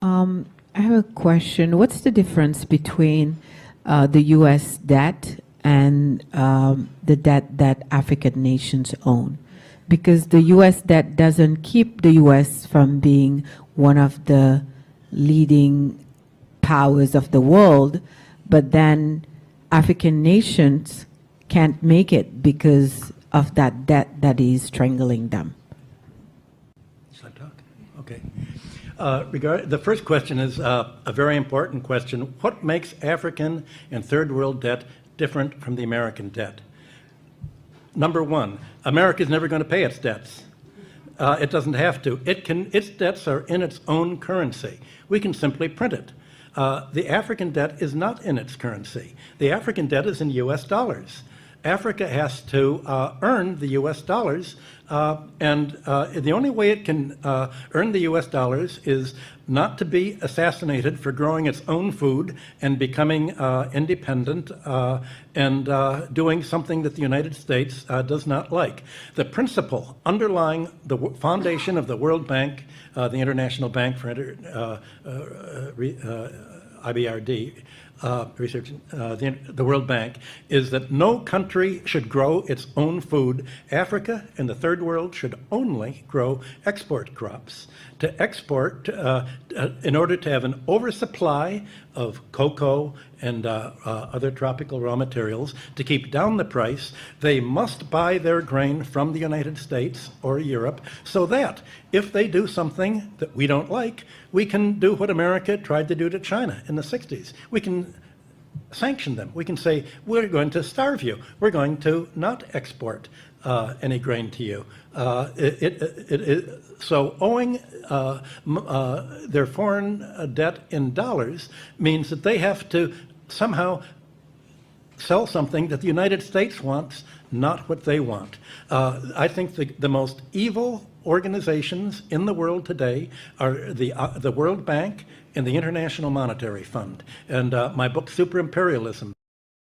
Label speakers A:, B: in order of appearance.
A: I have a question. What's the difference between the U.S. debt and the debt that African nations own? Because the U.S. debt doesn't keep the U.S. from being one of the leading powers of the world, but then African nations can't make it because of that debt that is strangling them.
B: Should I talk? Okay. The first question is a very important question. What makes African and third world debt different from the American debt? Number one, America is never going to pay its debts. It doesn't have to. Its debts are in its own currency. We can simply print it. The African debt is not in its currency. The African debt is in US dollars. Africa has to earn the US dollars, and the only way it can earn the US dollars is not to be assassinated for growing its own food and becoming independent and doing something that the United States does not like. The principle underlying the foundation of the World Bank, the International Bank for IBRD, research, the World Bank, is that no country should grow its own food. Africa and the third world should only grow export crops. To export, in order to have an oversupply of cocoa and other tropical raw materials, to keep down the price, they must buy their grain from the United States or Europe, so that if they do something that we don't like, we can do what America tried to do to China in the 60s. We can sanction them. We can say, we're going to starve you. We're going to not export any grain to you. So owing their foreign debt in dollars means that they have to somehow sell something that the United States wants, not what they want. I think the most evil organizations in the world today are the World Bank and the International Monetary Fund. And my book, Super Imperialism,